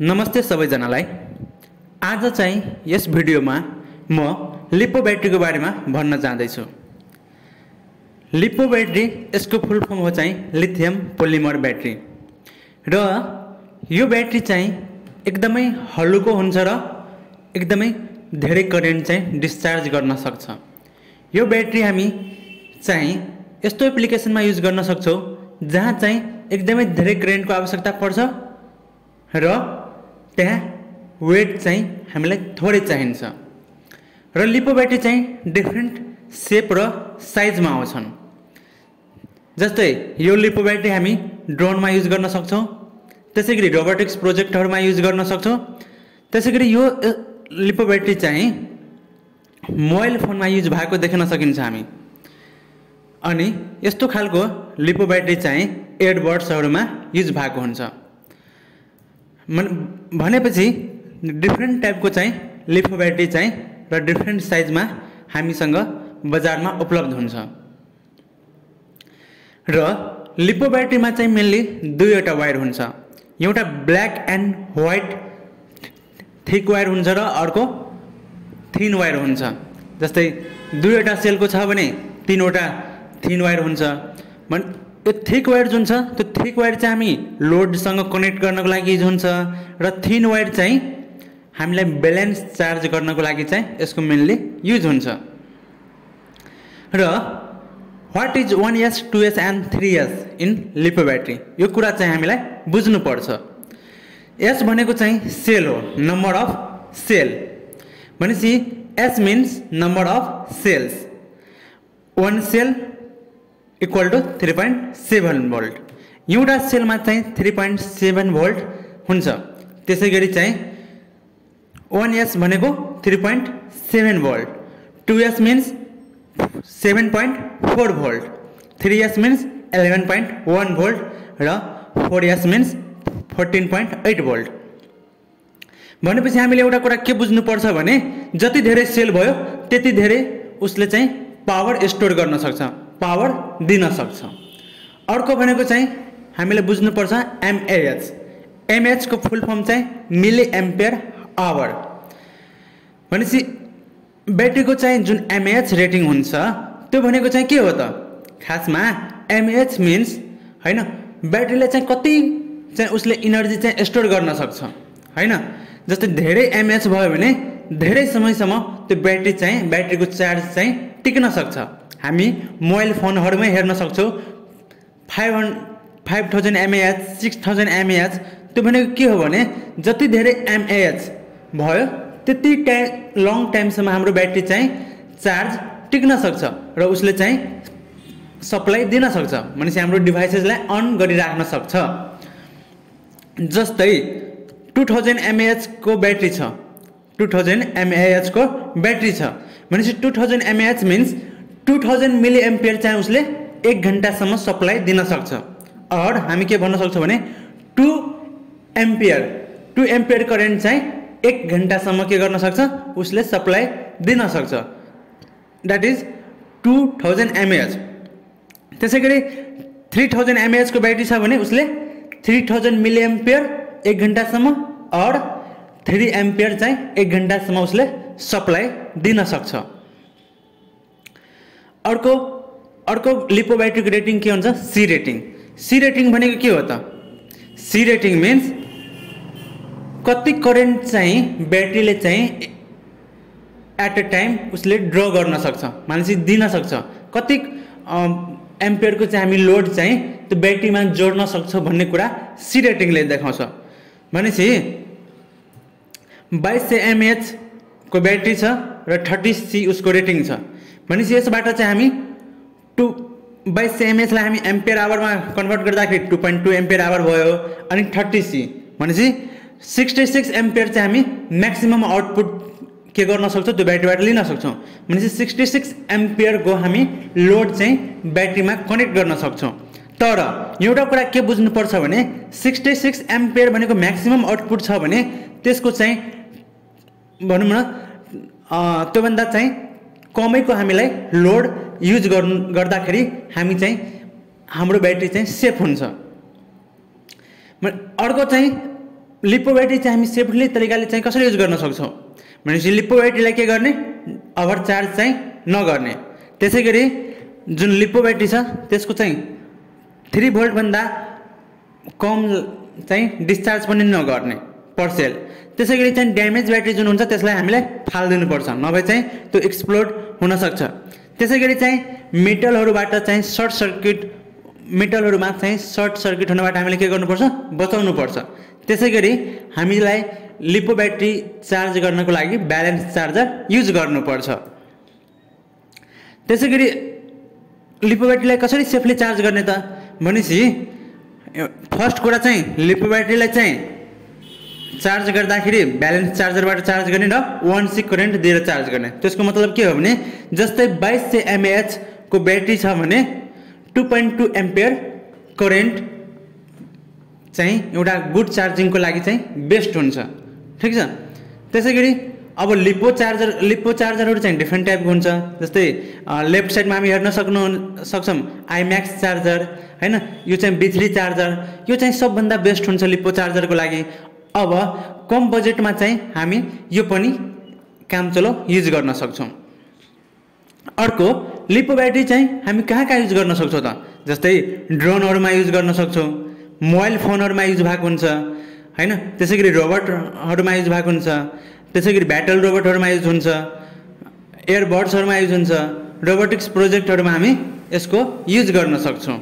नमस्ते सबैजनालाई। आज चाहिँ यस भिडियोमा म लिपो ब्याट्रीको बारेमा भन्न चाहदैछु। लिपो ब्याट्री यसको फुल फर्म हो चाहिँ लिथियम पोलिमर ब्याट्री र यो ब्याट्री चाहिँ एकदमै हल्लुको हुन्छ र एकदमै धेरै करेन्ट चाहिँ डिस्चार्ज गर्न सक्छ। यो ब्याट्री हामी चाहिँ यस्तो एप्लिकेसनमा युज गर्न सक्छौं जहाँ चाहिँ एकदमै धेरै करेन्टको आवश्यकता पर्छ र त्यहाँ वेट चाहिँ हामीलाई थोरै चाहिन्छ र लिपो ब्याट्री चाहिँ डिफरेन्ट शेप र साइजमा आउँछन्। जस्तै यो लिपो ब्याट्री हामी ड्रोनमा युज गर्न सक्छौं, त्यसैगरी रोबोटिक्स प्रोजेक्टहरुमा युज गर्न सक्छौं। त्यसैगरी यो लिपो ब्याट्री चाहिँ मोबाइल फोनमा युज भएको देख्न सकिन्छ हामी। अनि यस्तो खालको लिपो ब्याट्री चाहिँ एयरबड्सहरुमा युज भएको हुन्छ। भनेपछि डिफरेन्ट टाइपको चाहिँ लिपो ब्याट्री चाहिँ र डिफरेन्ट साइजमा हामीसँग बजारमा उपलब्ध हुन्छ। र लिपो ब्याट्रीमा चाहिँ मेनली दुईवटा वायर हुन्छ। एउटा black and white thick wire हुन्छ र अर्को थिन वायर हुन्छ। जस्तै दुईवटा सेलको छ भने तीनवटा थिन वायर हुन्छ। यो थिक वायर जुन छ त्यो थिक वायर चाहिँ हामी लोडसँग कनेक्ट गर्नको लागि युज हुन्छ र थिन वायर चाहिँ हामीलाई ब्यालेन्स चार्ज गर्नको लागि चाहिँ यसको मेनली युज हुन्छ। र what is 1S 2S and 3S in lipo battery यो कुरा चाहिँ हामीलाई बुझ्नु पर्छ। S भनेको चाहिँ सेल हो, नम्बर अफ सेल। भनेपछि S means number of cells. 1 cell equal to 3.7 volt. एउटा सेलमा चाहिँ 3.7 भोल्ट हुन्छ। त्यसैगरी चाहिँ 1S भनेको 3.7 volt, 2S means 7.4 volt, 3S means 11.1 volt र 4S मिन्स 14.8 भोल्ट। भनेपछि हामीले एउटा कुरा के बुझ्नु पर्छ भने जति धेरै सेल भयो त्यति धेरै उसले चाहिँ पावर स्टोर गर्न सक्छ, पावर दिन सक्छ। अर्को भनेको चाहिँ हामीले बुझ्नु पर्छ mAh। mAh को फुल फर्म चाहिँ मिली एम्पियर आवर। भनेपछि ब्याट्रीको चाहिँ जुन mAh रेटिङ हुन्छ त्यो भनेको चाहिँ के हो त? खासमा mAh मिन्स हैन ब्याट्रीले चाहिँ कति चाहिँ उसले एनर्जी चाहिँ स्टोर गर्न सक्छ हैन। जस्तै धेरै mAh भयो भने धेरै समयसम्म त्यो ब्याट्री चाहिँ ब्याट्रीको चार्ज चाहिँ टिक्न सक्छ। हामी मोबाइल फोनहरुमै हेर्न सक्छौं 5000 mAh 6000 mAh। त्यो भनेको के हो भने जति धेरै mAh भयो त्यति लङ टाइमसम्म हाम्रो ब्याट्री चाहिँ चार्ज टिक्न सक्छ र उसले चाहिँ सप्लाई दिन सक्छ। भनेपछि हाम्रो डिभाइसेसलाई अन गरिराख्न सक्छ। जस्तै 2000 mAh को ब्याट्री छ, 2000 mAh को ब्याट्री छ भनेपछि 2000 mAh मिन्स 2000 मिली एम्पियर चाहिँ उसले 1 घण्टासम्म सप्लाई दिन सक्छ। और हामी के भन्न सक्छौं भने 2 एम्पियर करेन्ट चाहिँ 1 घण्टासम्म के गर्न सक्छ उसले सप्लाई दिन सक्छ। That is 2000 mAh। त्यसैगरी 3000 mAh को ब्याट्री छ भने उसले 3000 मिली एम्पियर 1 घण्टासम्म और 3 एम्पियर चाहिँ 1 घण्टासम्म उसले सप्लाई दिन सक्छ। अर्को लिपो ब्याट्रीको रेटिङ के हुन्छ? C rating. सी रेटिङ भनेको के हो त? सी रेटिङ मिन्स कति करेन्ट चाहिँ ब्याट्रीले चाहिँ एट अ टाइम उसले ड्र गर्न सक्छ, मान्छे दिन सक्छ। कति एम्पियरको चाहिँ हामी लोड चाहिँ त्यो ब्याट्रीमा जोड्न सक्छ भन्ने कुरा सी रेटिङले देखाउँछ। भनेपछि 2200 mAh को ब्याट्री छ र 30C उसको रेटिङ छ। भनेपछि यसबाट चाहिँ हामी 2200 mAh लाई हामी एम्पियर आवरमा कन्भर्ट गर्दाखेरि 2.2 एम्पियर आवर भयो। अनि 30C भनेपछि 66 एम्पियर चाहिँ हामी म्याक्सिमम आउटपुट के गर्न सक्छौं त्यो ब्याट्रीबाट लिन सक्छौं। भनेपछि 66 एम्पियर को हामी लोड चाहिँ ब्याट्रीमा कनेक्ट गर्न सक्छौं। तर एउटा कुरा के बुझ्नु पर्छ भने 66 एम्पियर भनेको म्याक्सिमम आउटपुट छ भने त्यसको चाहिँ भनौं न त्यो भन्दा चाहिँ कमैको हामीलाई लोड युज गर्दाखेरि हामी चाहिँ हाम्रो ब्याट्री चाहिँ सेफ हुन्छ। अर्को चाहिँ लिपो ब्याट्री चाहिँ हामी सेफली तरिकाले चाहिँ कसरी युज गर्न सक्छौँ भनेपछि लिपो ब्याट्रीलाई के गर्ने ओभर चार्ज चाहिँ नगर्ने। त्यसै गरी जुन लिपो ब्याट्री छ त्यसको चाहिँ 3 भोल्ट भन्दा कम चाहिँ डिस्चार्ज पनि नगर्ने पर सेल। त्यसै गरी चाहिँ ड्यामेज ब्याट्री जुन हुन्छ त्यसलाई हामीले फालिदिनुपर्छ, नभए चाहिँ त्यो एक्सप्लोड हुन सक्छ। त्यसै गरी चाहिँ मेटलहरूबाट चाहिँ सर्ट सर्किट हुनबाट हामीले के गर्नुपर्छ बचाउनुपर्छ। त्यसै गरी हामीलाई लिपो ब्याट्री चार्ज गर्नको लागि ब्यालेन्स चार्जर युज गर्नुपर्छ। त्यसै गरी लिपो ब्याट्रीलाई कसरी सेफली चार्ज गर्ने त भनेपछि फर्स्ट कुरा चाहिँ लिपो ब्याट्रीलाई चाहिँ चार्ज गर्दाखेरि ब्यालेन्स चार्जरबाट चार्ज गर्ने र 1C करेन्ट दिएर चार्ज गर्ने। त्यसको मतलब के हो भने जस्तै 2200 mAh को ब्याट्री छ भने 2.2 एम्पियर करेन्ट चाहिँ एउटा गुड चार्जिङको लागि चाहिँ बेस्ट हुन्छ। ठिक छ। त्यसै गरी अब लिपो चार्जरहरू चाहिँ डिफ्रेन्ट टाइपको हुन्छ। जस्तै लेफ्ट साइडमा हामी हेर्न सक्छौँ आइम्याक्स चार्जर हैन, यो चाहिँ B3 चार्जर, यो चाहिँ सबभन्दा बेस्ट हुन्छ लिपो चार्जरको लागि। अब कम बजेटमा चाहिँ हामी यो पनि काम चलो युज गर्न सक्छौँ। अर्को लिपो ब्याट्री चाहिँ हामी कहाँ युज गर्न सक्छौँ त जस्तै ड्रोनहरूमा युज गर्न सक्छौँ, मोबाइल फोनहरूमा युज भएको हुन्छ हैन, त्यसै गरी रोबोटहरूमा युज भएको हुन्छ, त्यसै गरी ब्याटल रोबोटहरूमा युज हुन्छ, एयरबड्सहरूमा युज हुन्छ, रोबोटिक्स प्रोजेक्टहरूमा हामी यसको युज गर्न सक्छौँ।